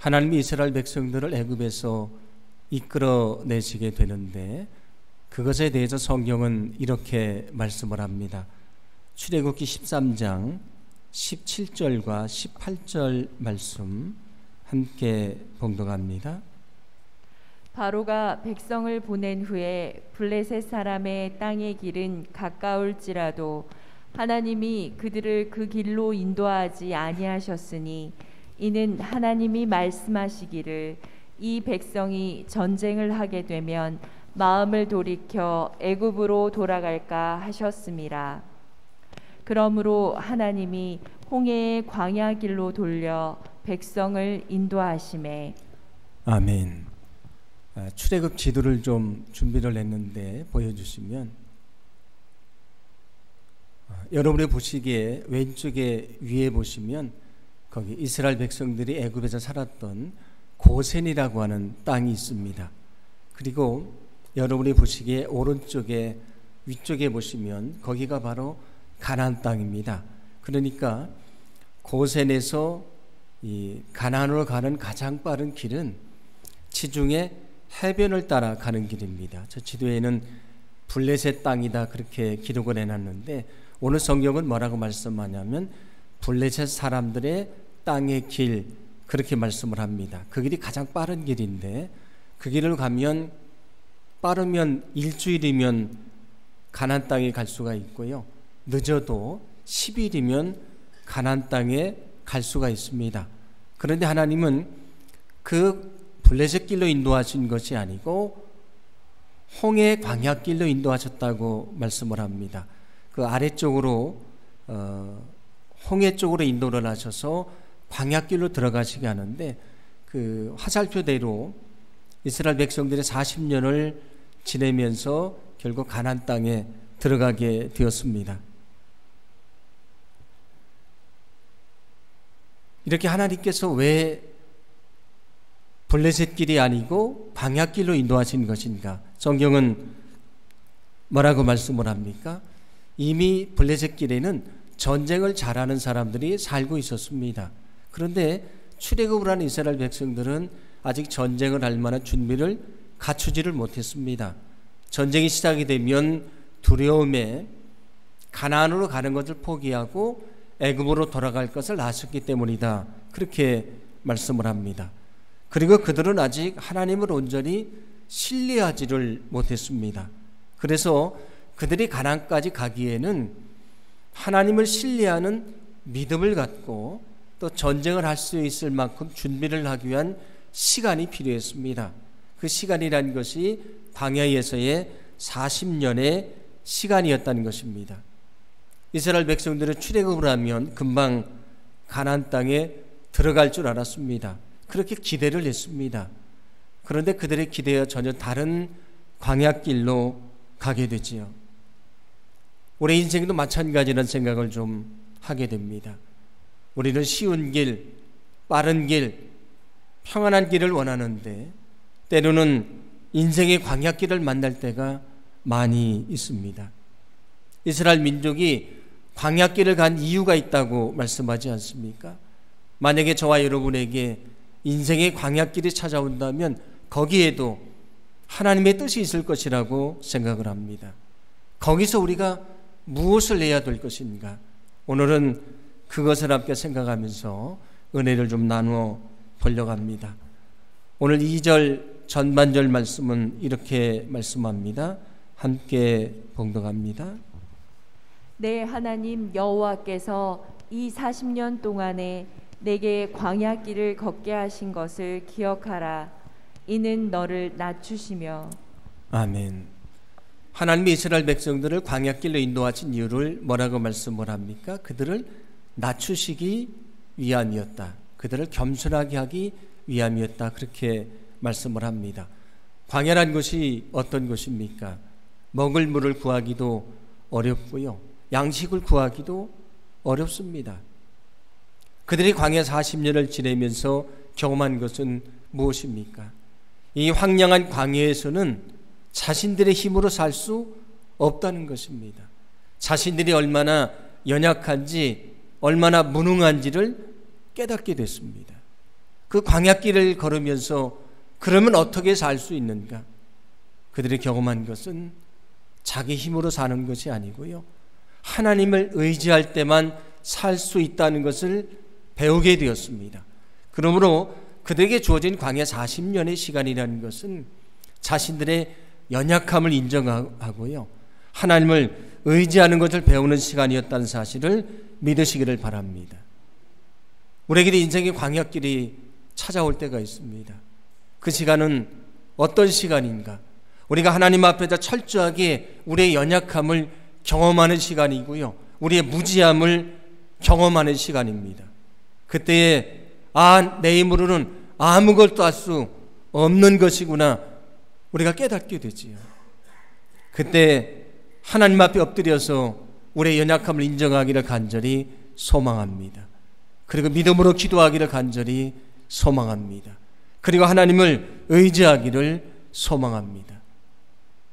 하나님이 이스라엘 백성들을 애굽에서 이끌어내시게 되는데 그것에 대해서 성경은 이렇게 말씀을 합니다. 출애굽기 13장 17절과 18절 말씀 함께 봉독합니다. 바로가 백성을 보낸 후에 블레셋 사람의 땅의 길은 가까울지라도 하나님이 그들을 그 길로 인도하지 아니하셨으니 이는 하나님이 말씀하시기를 이 백성이 전쟁을 하게 되면 마음을 돌이켜 애굽으로 돌아갈까 하셨음이라. 그러므로 하나님이 홍해의 광야 길로 돌려 백성을 인도하시매. 아멘. 출애굽 지도를 좀 준비를 했는데 보여주시면, 여러분이 보시기에 왼쪽에 위에 보시면 거기 이스라엘 백성들이 애굽에서 살았던 고센이라고 하는 땅이 있습니다. 그리고 여러분이 보시기에 오른쪽에 위쪽에 보시면 거기가 바로 가나안 땅입니다. 그러니까 고센에서 이 가나안으로 가는 가장 빠른 길은 지중해 해변을 따라 가는 길입니다. 저 지도에는 블레셋 땅이다 그렇게 기록을 해놨는데 오늘 성경은 뭐라고 말씀하냐면 블레셋 사람들의 땅의 길 그렇게 말씀을 합니다. 그 길이 가장 빠른 길인데 그 길을 가면 빠르면 일주일이면 가나안 땅에 갈 수가 있고요. 늦어도 10일이면 가나안 땅에 갈 수가 있습니다. 그런데 하나님은 그 블레셋 길로 인도하신 것이 아니고 홍해 광야 길로 인도하셨다고 말씀을 합니다. 그 아래쪽으로 홍해 쪽으로 인도를 하셔서 광야 길로 들어가시게 하는데 그 화살표대로 이스라엘 백성들이 40년을 지내면서 결국 가나안 땅에 들어가게 되었습니다. 이렇게 하나님께서 왜 블레셋 길이 아니고 광야 길로 인도하신 것인가? 성경은 뭐라고 말씀을 합니까? 이미 블레셋 길에는 전쟁을 잘하는 사람들이 살고 있었습니다. 그런데 출애굽을 한 이스라엘 백성들은 아직 전쟁을 할 만한 준비를 갖추지를 못했습니다. 전쟁이 시작이 되면 두려움에 가나안으로 가는 것을 포기하고 애굽으로 돌아갈 것을 아셨기 때문이다. 그렇게 말씀을 합니다. 그리고 그들은 아직 하나님을 온전히 신뢰하지를 못했습니다. 그래서 그들이 가나안까지 가기에는 하나님을 신뢰하는 믿음을 갖고 또 전쟁을 할 수 있을 만큼 준비를 하기 위한 시간이 필요했습니다. 그 시간이라는 것이 광야에서의 40년의 시간이었다는 것입니다. 이스라엘 백성들은 출애굽을 하면 금방 가나안 땅에 들어갈 줄 알았습니다. 그렇게 기대를 했습니다. 그런데 그들의 기대와 전혀 다른 광야길로 가게 되지요. 우리 인생도 마찬가지라는 생각을 좀 하게 됩니다. 우리는 쉬운 길, 빠른 길, 평안한 길을 원하는데 때로는 인생의 광야길을 만날 때가 많이 있습니다. 이스라엘 민족이 광야길을 간 이유가 있다고 말씀하지 않습니까? 만약에 저와 여러분에게 인생의 광야길이 찾아온다면 거기에도 하나님의 뜻이 있을 것이라고 생각을 합니다. 거기서 우리가 무엇을 해야 될 것인가? 오늘은 그것을 함께 생각하면서 은혜를 좀 나누어 보려고 합니다. 오늘 2절 전반절 말씀은 이렇게 말씀합니다. 함께 봉독합니다. 내 하나님 여호와께서 이 40년 동안에 내게 광야길을 걷게 하신 것을 기억하라. 이는 너를 낮추시며. 아멘. 하나님이 이스라엘 백성들을 광야길로 인도하신 이유를 뭐라고 말씀을 합니까? 그들을 낮추시기 위함이었다. 그들을 겸손하게 하기 위함이었다. 그렇게 말씀을 합니다. 광야란 것이 어떤 것입니까? 먹을 물을 구하기도 어렵고요. 양식을 구하기도 어렵습니다. 그들이 광야 40년을 지내면서 경험한 것은 무엇입니까? 이 황량한 광야에서는 자신들의 힘으로 살 수 없다는 것입니다. 자신들이 얼마나 연약한지, 얼마나 무능한지를 깨닫게 됐습니다. 그 광야길을 걸으면서 그러면 어떻게 살 수 있는가? 그들이 경험한 것은 자기 힘으로 사는 것이 아니고요, 하나님을 의지할 때만 살 수 있다는 것을 배우게 되었습니다. 그러므로 그들에게 주어진 광야 40년의 시간이라는 것은 자신들의 연약함을 인정하고요, 하나님을 의지하는 것을 배우는 시간이었다는 사실을 믿으시기를 바랍니다. 우리에게도 인생의 광야길이 찾아올 때가 있습니다. 그 시간은 어떤 시간인가? 우리가 하나님 앞에서 철저하게 우리의 연약함을 경험하는 시간이고요, 우리의 무지함을 경험하는 시간입니다. 그때에 내 힘으로는 아무것도 할 수 없는 것이구나 우리가 깨닫게 되지요. 그때 하나님 앞에 엎드려서 우리의 연약함을 인정하기를 간절히 소망합니다. 그리고 믿음으로 기도하기를 간절히 소망합니다. 그리고 하나님을 의지하기를 소망합니다.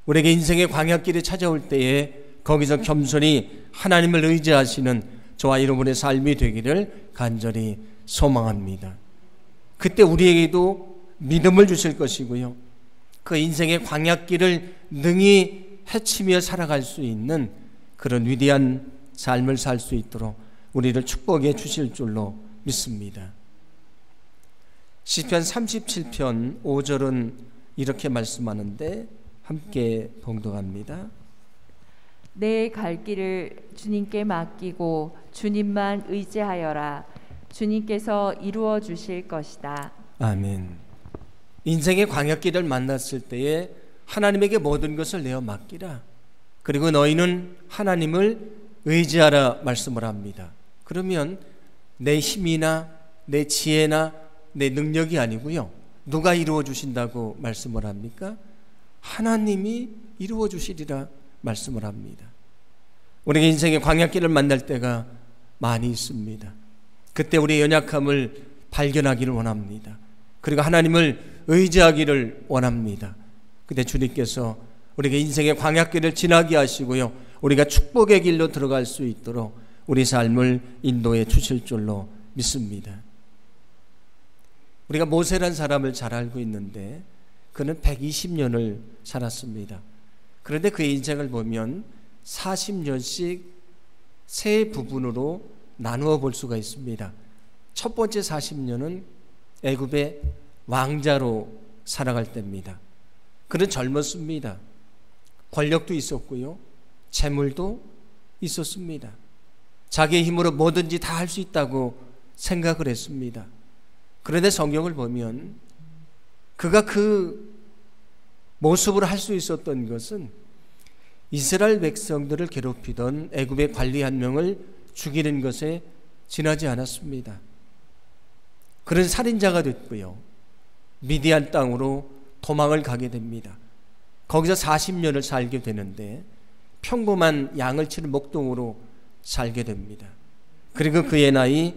우리에게 인생의 광야길이 찾아올 때에 거기서 겸손히 하나님을 의지하시는 저와 여러분의 삶이 되기를 간절히 소망합니다. 그때 우리에게도 믿음을 주실 것이고요, 그 인생의 광야길을 능히 헤치며 살아갈 수 있는 그런 위대한 삶을 살 수 있도록 우리를 축복해 주실 줄로 믿습니다. 시편 37편 5절은 이렇게 말씀하는데 함께 봉독합니다. 내 갈 길을 주님께 맡기고 주님만 의지하여라. 주님께서 이루어 주실 것이다. 아멘. 인생의 광야길을 만났을 때에 하나님에게 모든 것을 내어 맡기라. 그리고 너희는 하나님을 의지하라 말씀을 합니다. 그러면 내 힘이나 내 지혜나 내 능력이 아니고요, 누가 이루어 주신다고 말씀을 합니까? 하나님이 이루어 주시리라 말씀을 합니다. 우리가 인생의 광야길을 만날 때가 많이 있습니다. 그때 우리의 연약함을 발견하기를 원합니다. 그리고 하나님을 의지하기를 원합니다. 그때 주님께서 우리에게 인생의 광야길을 지나게 하시고요, 우리가 축복의 길로 들어갈 수 있도록 우리 삶을 인도해 주실 줄로 믿습니다. 우리가 모세란 사람을 잘 알고 있는데 그는 120년을 살았습니다. 그런데 그의 인생을 보면 40년씩 세 부분으로 나누어 볼 수가 있습니다. 첫 번째 40년은 애굽의 왕자로 살아갈 때입니다. 그는 젊었습니다. 권력도 있었고요, 재물도 있었습니다. 자기의 힘으로 뭐든지 다 할 수 있다고 생각을 했습니다. 그런데 성경을 보면 그가 그 모습으로 할 수 있었던 것은 이스라엘 백성들을 괴롭히던 애굽의 관리 한 명을 죽이는 것에 지나지 않았습니다. 그런 살인자가 됐고요, 미디안 땅으로 도망을 가게 됩니다. 거기서 40년을 살게 되는데 평범한 양을 치는 목동으로 살게 됩니다. 그리고 그의 나이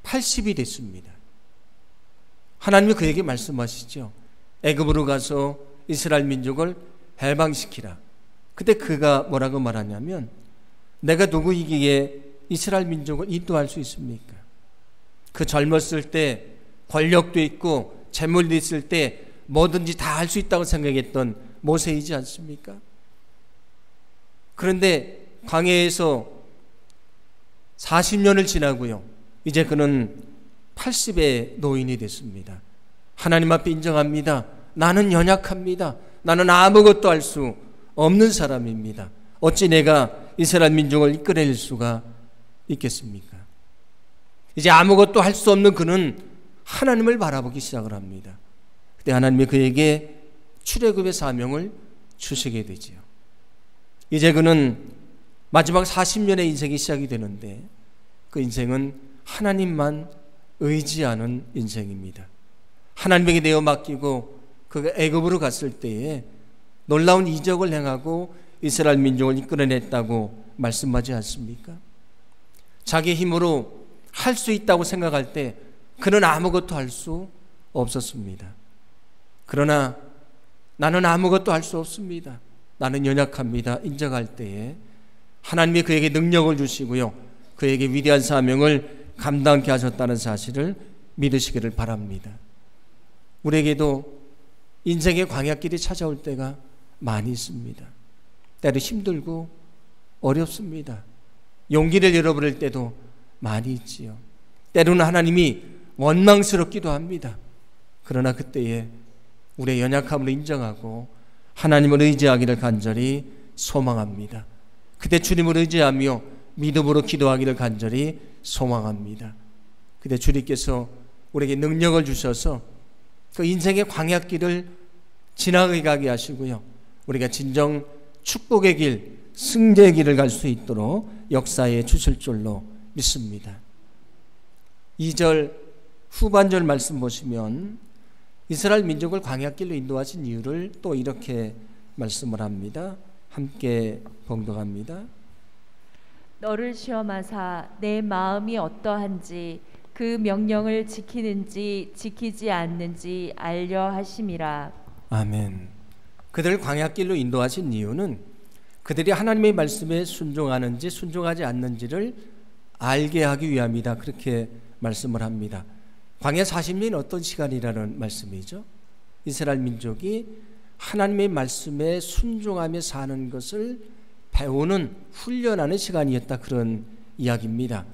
80이 됐습니다. 하나님이 그에게 말씀하시죠. 애굽으로 가서 이스라엘 민족을 해방시키라. 그때 그가 뭐라고 말하냐면, 내가 누구이기에 이스라엘 민족을 인도할 수 있습니까? 그 젊었을 때 권력도 있고 재물도 있을 때 뭐든지 다 할 수 있다고 생각했던 모세이지 않습니까? 그런데 광야에서 40년을 지나고요, 이제 그는 80의 노인이 됐습니다. 하나님 앞에 인정합니다. 나는 연약합니다. 나는 아무것도 할 수 없는 사람입니다. 어찌 내가 이스라엘 민족을 이끌어낼 수가 있겠습니까? 이제 아무것도 할 수 없는 그는 하나님을 바라보기 시작을 합니다. 그때 하나님이 그에게 출애굽의 사명을 주시게 되지요. 이제 그는 마지막 40년의 인생이 시작이 되는데 그 인생은 하나님만 의지하는 인생입니다. 하나님에게 내어 맡기고 그가 애굽으로 갔을 때에 놀라운 이적을 행하고 이스라엘 민족을 이끌어냈다고 말씀하지 않습니까? 자기 힘으로 할 수 있다고 생각할 때 그는 아무것도 할 수 없었습니다. 그러나 나는 아무것도 할 수 없습니다. 나는 연약합니다. 인정할 때에 하나님이 그에게 능력을 주시고요, 그에게 위대한 사명을 감당케 하셨다는 사실을 믿으시기를 바랍니다. 우리에게도 인생의 광야길이 찾아올 때가 많이 있습니다. 때로 힘들고 어렵습니다. 용기를 잃어버릴 때도 많이 있지요. 때로는 하나님이 원망스럽기도 합니다. 그러나 그때에 우리의 연약함을 인정하고 하나님을 의지하기를 간절히 소망합니다. 그때 주님을 의지하며 믿음으로 기도하기를 간절히 소망합니다. 그때 주님께서 우리에게 능력을 주셔서 그 인생의 광야길을 지나가게 하시고요, 우리가 진정 축복의 길, 승리의 길을 갈 수 있도록 역사해 주실 줄로 믿습니다. 2절 후반절 말씀 보시면 이스라엘 민족을 광야길로 인도하신 이유를 또 이렇게 말씀을 합니다. 함께 봉독합니다. 너를 시험하사 내 마음이 어떠한지 그 명령을 지키는지 지키지 않는지 알려 하심이라. 아멘. 그들을 광야길로 인도하신 이유는 그들이 하나님의 말씀에 순종하는지 순종하지 않는지를 알게 하기 위함이다. 그렇게 말씀을 합니다. 광야 40년이 어떤 시간이라는 말씀이죠? 이스라엘 민족이 하나님의 말씀에 순종하며 사는 것을 배우는 훈련하는 시간이었다, 그런 이야기입니다.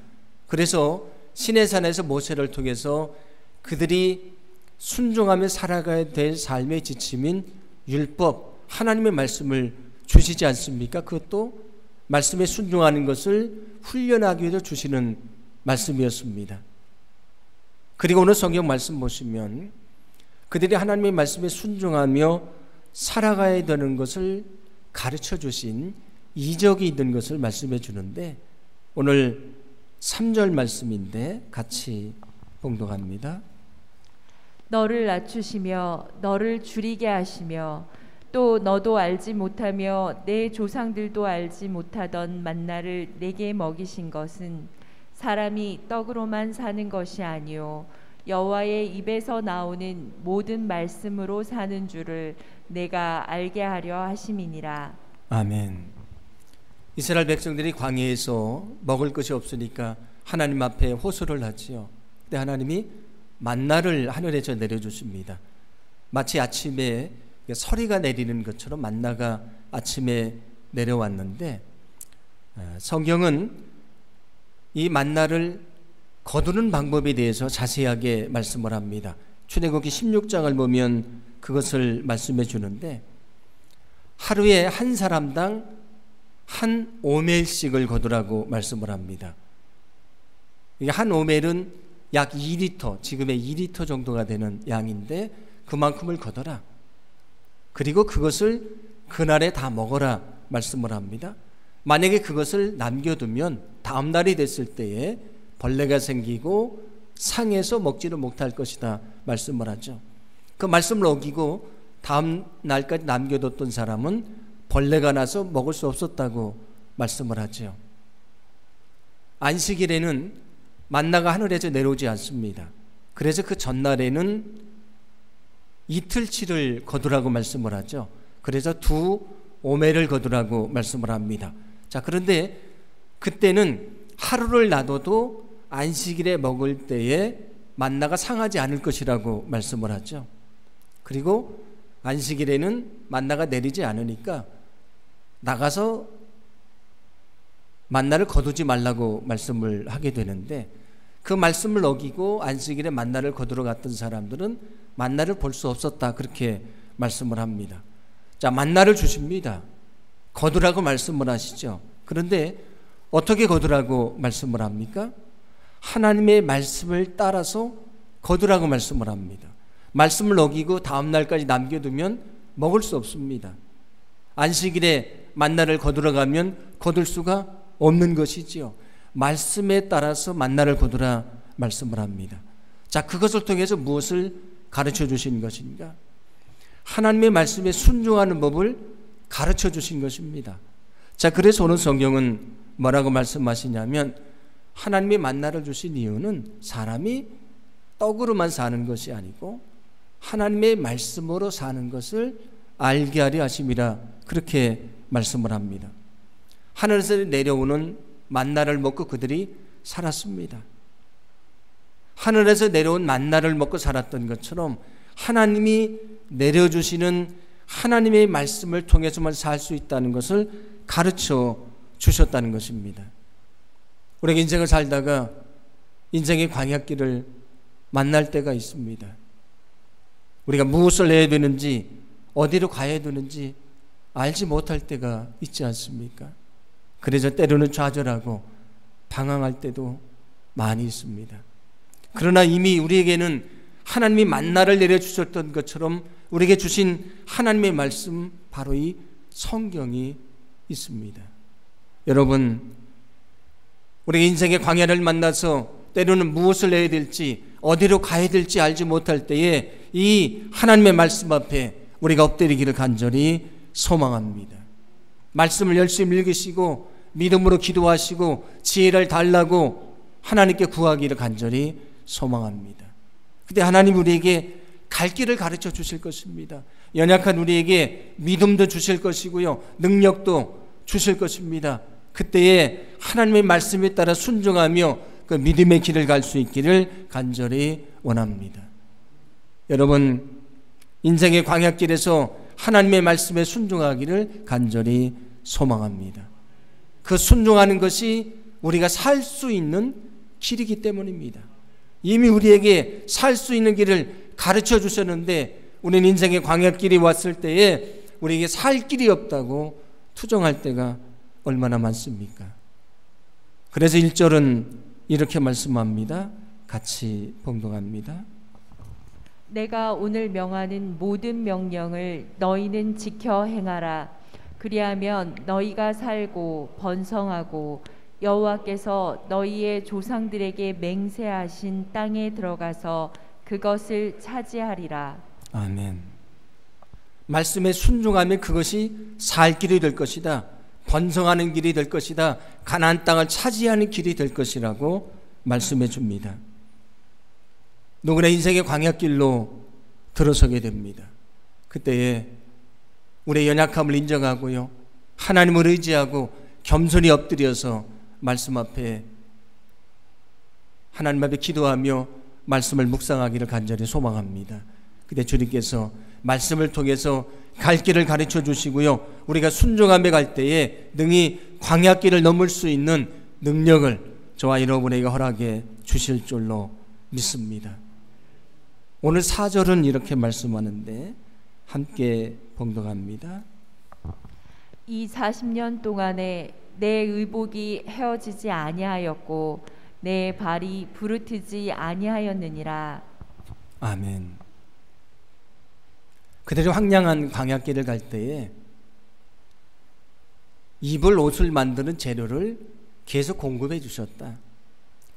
그래서 시내산에서 모세를 통해서 그들이 순종하며 살아가야 될 삶의 지침인 율법, 하나님의 말씀을 주시지 않습니까? 그것도 말씀에 순종하는 것을 훈련하기 위해서 주시는 말씀이었습니다. 그리고 오늘 성경 말씀 보시면 그들이 하나님의 말씀에 순종하며 살아가야 되는 것을 가르쳐 주신 이적이 있는 것을 말씀해 주는데, 오늘 3절 말씀인데 같이 봉독합니다. 너를 낮추시며 너를 줄이게 하시며 또 너도 알지 못하며 내 조상들도 알지 못하던 만나를 내게 먹이신 것은 사람이 떡으로만 사는 것이 아니요 여호와의 입에서 나오는 모든 말씀으로 사는 줄을 내가 알게 하려 하심이니라. 아멘. 이스라엘 백성들이 광야에서 먹을 것이 없으니까 하나님 앞에 호소를 하지요. 그때 하나님이 만나를 하늘에서 내려주십니다. 마치 아침에 서리가 내리는 것처럼 만나가 아침에 내려왔는데, 성경은 이 만나를 거두는 방법에 대해서 자세하게 말씀을 합니다. 출애굽기 16장을 보면 그것을 말씀해 주는데, 하루에 한 사람당 한 오멜씩을 거두라고 말씀을 합니다. 한 오멜은 약 2리터, 지금의 2리터 정도가 되는 양인데 그만큼을 거둬라. 그리고 그것을 그날에 다 먹어라 말씀을 합니다. 만약에 그것을 남겨두면 다음 날이 됐을 때에 벌레가 생기고 상해서 먹지를 못할 것이다 말씀을 하죠. 그 말씀을 어기고 다음 날까지 남겨뒀던 사람은 벌레가 나서 먹을 수 없었다고 말씀을 하죠. 안식일에는 만나가 하늘에서 내려오지 않습니다. 그래서 그 전날에는 이틀치를 거두라고 말씀을 하죠. 그래서 2오멜을 거두라고 말씀을 합니다. 자, 그런데 그때는 하루를 놔둬도 안식일에 먹을 때에 만나가 상하지 않을 것이라고 말씀을 하죠. 그리고 안식일에는 만나가 내리지 않으니까 나가서 만나를 거두지 말라고 말씀을 하게 되는데, 그 말씀을 어기고 안식일에 만나를 거두러 갔던 사람들은 만나를 볼 수 없었다, 그렇게 말씀을 합니다. 자, 만나를 주십니다. 거두라고 말씀을 하시죠. 그런데 어떻게 거두라고 말씀을 합니까? 하나님의 말씀을 따라서 거두라고 말씀을 합니다. 말씀을 어기고 다음 날까지 남겨두면 먹을 수 없습니다. 안식일에 만나를 거두러 가면 거둘 수가 없는 것이지요. 말씀에 따라서 만나를 거두라 말씀을 합니다. 자, 그것을 통해서 무엇을 가르쳐 주신 것인가? 하나님의 말씀에 순종하는 법을 가르쳐 주신 것입니다. 자, 그래서 오늘 성경은 뭐라고 말씀하시냐면, 하나님의 만나를 주신 이유는 사람이 떡으로만 사는 것이 아니고 하나님의 말씀으로 사는 것을 알게 하려 하심이라, 그렇게 말씀을 합니다. 하늘에서 내려오는 만나를 먹고 그들이 살았습니다. 하늘에서 내려온 만나를 먹고 살았던 것처럼 하나님이 내려주시는 하나님의 말씀을 통해서만 살 수 있다는 것을 가르쳐 주셨다는 것입니다. 우리가 인생을 살다가 인생의 광야길을 만날 때가 있습니다. 우리가 무엇을 해야 되는지, 어디로 가야 되는지 알지 못할 때가 있지 않습니까? 그래서 때로는 좌절하고 방황할 때도 많이 있습니다. 그러나 이미 우리에게는 하나님이 만나를 내려주셨던 것처럼 우리에게 주신 하나님의 말씀, 바로 이 성경이 있습니다. 여러분, 우리가 인생의 광야를 만나서 때로는 무엇을 해야 될지, 어디로 가야 될지 알지 못할 때에 이 하나님의 말씀 앞에 우리가 엎드리기를 간절히 소망합니다. 말씀을 열심히 읽으시고 믿음으로 기도하시고 지혜를 달라고 하나님께 구하기를 간절히 소망합니다. 그때 하나님 우리에게 갈 길을 가르쳐 주실 것입니다. 연약한 우리에게 믿음도 주실 것이고요, 능력도 주실 것입니다. 그때에 하나님의 말씀에 따라 순종하며 그 믿음의 길을 갈 수 있기를 간절히 원합니다. 여러분, 인생의 광야길에서 하나님의 말씀에 순종하기를 간절히 소망합니다. 그 순종하는 것이 우리가 살 수 있는 길이기 때문입니다. 이미 우리에게 살 수 있는 길을 가르쳐 주셨는데 우리는 인생의 광야길이 왔을 때에 우리에게 살 길이 없다고 투정할 때가 얼마나 많습니까? 그래서 1절은 이렇게 말씀합니다. 같이 봉독합니다. 내가 오늘 명하는 모든 명령을 너희는 지켜 행하라. 그리하면 너희가 살고 번성하고 여호와께서 너희의 조상들에게 맹세하신 땅에 들어가서 그것을 차지하리라. 아멘. 말씀에 순종하면 그것이 살 길이 될 것이다, 번성하는 길이 될 것이다, 가나안 땅을 차지하는 길이 될 것이라고 말씀해 줍니다. 누구나 인생의 광야길로 들어서게 됩니다. 그때에 우리의 연약함을 인정하고요, 하나님을 의지하고 겸손히 엎드려서 말씀 앞에, 하나님 앞에 기도하며 말씀을 묵상하기를 간절히 소망합니다. 그때 주님께서 말씀을 통해서 갈 길을 가르쳐 주시고요, 우리가 순종하며 갈 때에 능히 광야길을 넘을 수 있는 능력을 저와 여러분에게 허락해 주실 줄로 믿습니다. 오늘 4절은 이렇게 말씀하는데 함께 봉독합니다. 이 40년 동안에 내 의복이 헤어지지 아니하였고 내 발이 부르트지 아니하였느니라. 아멘. 그들이 황량한 광야길을 갈 때에 입을 옷을 만드는 재료를 계속 공급해 주셨다.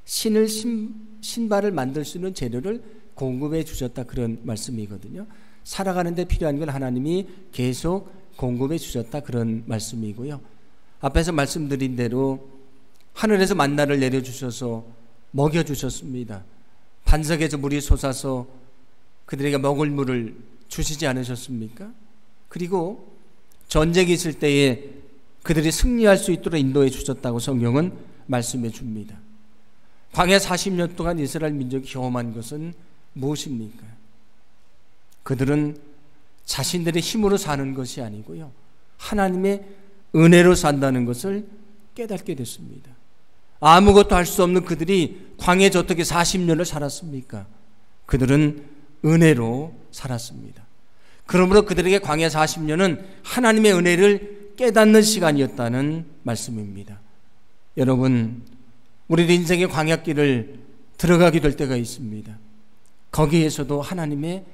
신발을 만들 수 있는 재료를 공급해 주셨다, 그런 말씀이거든요. 살아가는 데 필요한 걸 하나님이 계속 공급해 주셨다, 그런 말씀이고요. 앞에서 말씀드린 대로 하늘에서 만나를 내려주셔서 먹여주셨습니다. 반석에서 물이 솟아서 그들에게 먹을 물을 주시지 않으셨습니까? 그리고 전쟁이 있을 때에 그들이 승리할 수 있도록 인도해 주셨다고 성경은 말씀해 줍니다. 광야 40년 동안 이스라엘 민족이 경험한 것은 무엇입니까? 그들은 자신들의 힘으로 사는 것이 아니고요, 하나님의 은혜로 산다는 것을 깨닫게 됐습니다. 아무것도 할 수 없는 그들이 광야에서 어떻게 40년을 살았습니까? 그들은 은혜로 살았습니다. 그러므로 그들에게 광야 40년은 하나님의 은혜를 깨닫는 시간이었다는 말씀입니다. 여러분, 우리 인생의 광야길을 들어가게 될 때가 있습니다. 거기에서도 하나님의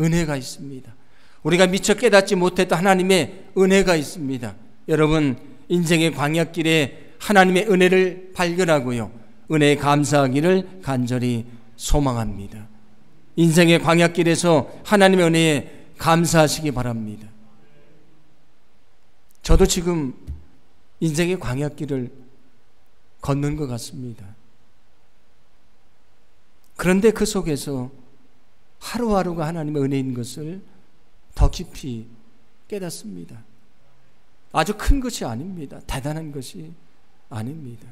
은혜가 있습니다. 우리가 미처 깨닫지 못했던 하나님의 은혜가 있습니다. 여러분, 인생의 광야길에 하나님의 은혜를 발견하고요, 은혜에 감사하기를 간절히 소망합니다. 인생의 광야길에서 하나님의 은혜에 감사하시기 바랍니다. 저도 지금 인생의 광야길을 걷는 것 같습니다. 그런데 그 속에서 하루하루가 하나님의 은혜인 것을 더 깊이 깨닫습니다. 아주 큰 것이 아닙니다. 대단한 것이 아닙니다.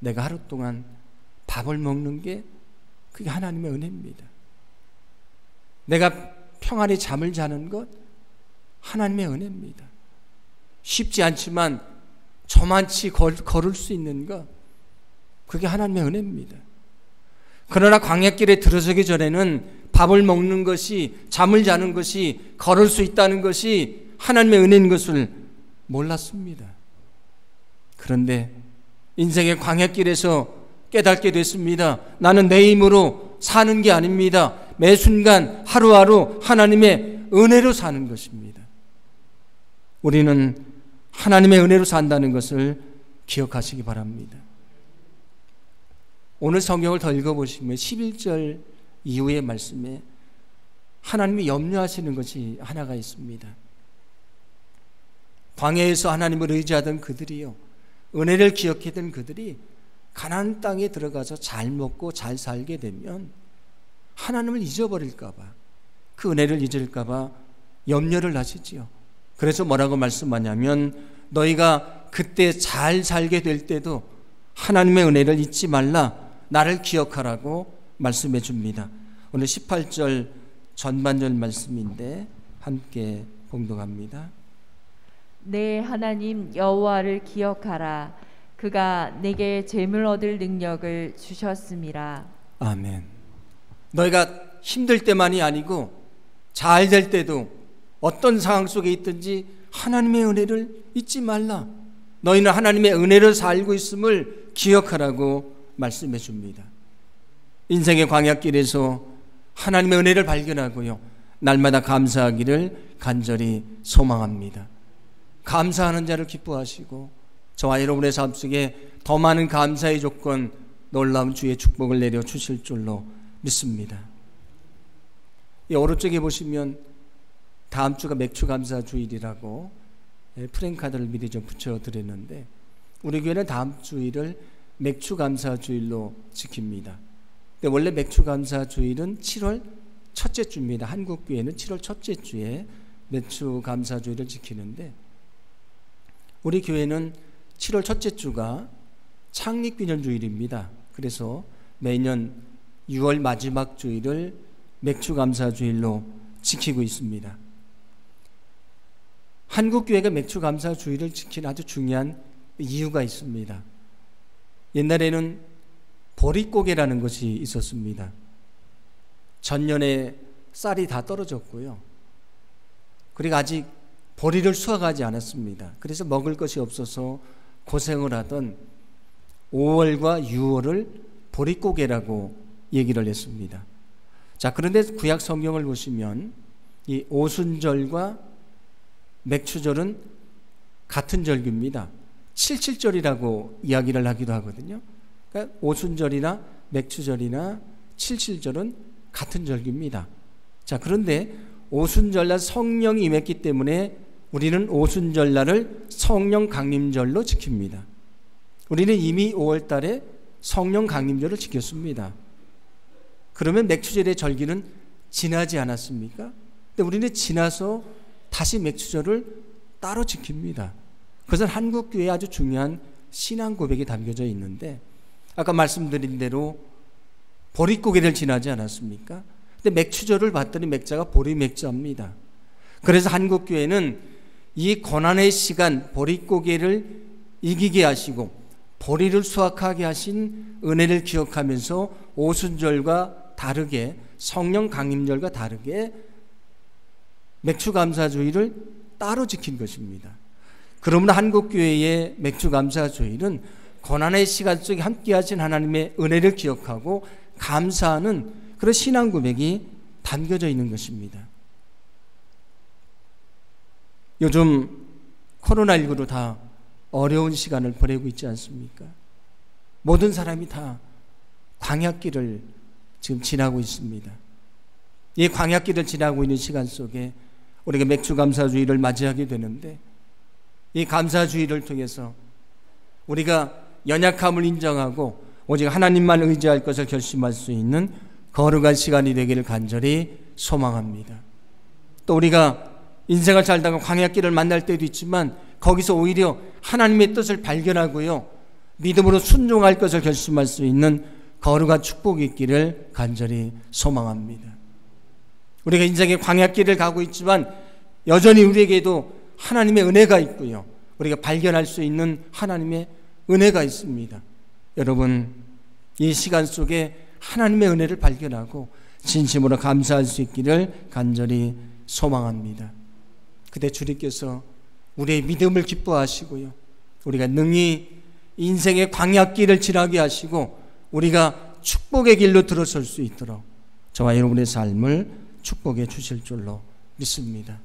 내가 하루 동안 밥을 먹는 게 그게 하나님의 은혜입니다. 내가 평안히 잠을 자는 것 하나님의 은혜입니다. 쉽지 않지만 저만치 걸을 수 있는 것 그게 하나님의 은혜입니다. 그러나 광야길에 들어서기 전에는 밥을 먹는 것이, 잠을 자는 것이, 걸을 수 있다는 것이 하나님의 은혜인 것을 몰랐습니다. 그런데 인생의 광야길에서 깨닫게 됐습니다. 나는 내 힘으로 사는 게 아닙니다. 매 순간 하루하루 하나님의 은혜로 사는 것입니다. 우리는 하나님의 은혜로 산다는 것을 기억하시기 바랍니다. 오늘 성경을 더 읽어보시면 11절 이후의 말씀에 하나님이 염려하시는 것이 하나가 있습니다. 광야에서 하나님을 의지하던 그들이요, 은혜를 기억했던 그들이 가나안 땅에 들어가서 잘 먹고 잘 살게 되면 하나님을 잊어버릴까 봐, 그 은혜를 잊을까 봐 염려를 하시지요. 그래서 뭐라고 말씀하냐면 너희가 그때 잘 살게 될 때도 하나님의 은혜를 잊지 말라, 나를 기억하라고 말씀해 줍니다. 오늘 18절 전반절 말씀인데 함께 봉독합니다. 내 하나님 여호와를 기억하라. 그가 내게 재물 얻을 능력을 주셨음이라. 아멘. 너희가 힘들 때만이 아니고 잘 될 때도 어떤 상황 속에 있든지 하나님의 은혜를 잊지 말라. 너희는 하나님의 은혜를 살고 있음을 기억하라고 말씀해 줍니다. 인생의 광야길에서 하나님의 은혜를 발견하고요, 날마다 감사하기를 간절히 소망합니다. 감사하는 자를 기뻐하시고 저와 여러분의 삶 속에 더 많은 감사의 조건, 놀라운 주의 축복을 내려 주실 줄로 믿습니다. 이 오른쪽에 보시면 다음 주가 맥주 감사 주일이라고 프랭카드를 미리 좀 붙여드렸는데, 우리 교회는 다음 주일을 맥주 감사 주일로 지킵니다. 근데 원래 맥주 감사 주일은 7월 첫째 주입니다. 한국 교회는 7월 첫째 주에 맥주 감사 주일을 지키는데, 우리 교회는 7월 첫째 주가 창립기념 주일입니다. 그래서 매년 6월 마지막 주일을 맥주 감사 주일로 지키고 있습니다. 한국교회가 맥주 감사 주일을 지킨 아주 중요한 이유가 있습니다. 옛날에는 보릿고개라는 것이 있었습니다. 전년에 쌀이 다 떨어졌고요, 그리고 아직 보리를 수확하지 않았습니다. 그래서 먹을 것이 없어서 고생을 하던 5월과 6월을 보릿고개라고 얘기를 했습니다. 자, 그런데 구약 성경을 보시면 이 오순절과 맥추절은 같은 절기입니다. 77절이라고 이야기를 하기도 하거든요. 그러니까 오순절이나 맥추절이나 77절은 같은 절기입니다. 자, 그런데 오순절날 성령이 임했기 때문에 우리는 오순절날을 성령 강림절로 지킵니다. 우리는 이미 5월 달에 성령 강림절을 지켰습니다. 그러면 맥추절의 절기는 지나지 않았습니까? 근데 우리는 지나서 다시 맥추절을 따로 지킵니다. 그것은 한국교회의 아주 중요한 신앙 고백이 담겨져 있는데, 아까 말씀드린 대로 보릿고개를 지나지 않았습니까? 근데 맥추절을 봤더니 맥자가 보리맥자입니다. 그래서 한국교회는 이 고난의 시간, 보릿고개를 이기게 하시고 보리를 수확하게 하신 은혜를 기억하면서 오순절과 다르게, 성령 강림절과 다르게 맥주감사주일을 따로 지킨 것입니다. 그러므로 한국교회의 맥주감사주일은 고난의 시간 속에 함께 하신 하나님의 은혜를 기억하고 감사하는 그런 신앙 고백이 담겨져 있는 것입니다. 요즘 코로나19로 다 어려운 시간을 보내고 있지 않습니까? 모든 사람이 다 광야길을 지금 지나고 있습니다. 이 광야길을 지나고 있는 시간 속에 우리가 맥주감사주일을 맞이하게 되는데, 이 감사주일을 통해서 우리가 연약함을 인정하고 오직 하나님만 의지할 것을 결심할 수 있는 거룩한 시간이 되기를 간절히 소망합니다. 또 우리가 인생을 살다가 광야길을 만날 때도 있지만 거기서 오히려 하나님의 뜻을 발견하고요, 믿음으로 순종할 것을 결심할 수 있는 거룩한 축복이 있기를 간절히 소망합니다. 우리가 인생의 광야길을 가고 있지만 여전히 우리에게도 하나님의 은혜가 있고요. 우리가 발견할 수 있는 하나님의 은혜가 있습니다. 여러분, 이 시간 속에 하나님의 은혜를 발견하고 진심으로 감사할 수 있기를 간절히 소망합니다. 그때 주님께서 우리의 믿음을 기뻐하시고요. 우리가 능히 인생의 광야길을 지나게 하시고 우리가 축복의 길로 들어설 수 있도록 저와 여러분의 삶을 축복해 주실 줄로 믿습니다.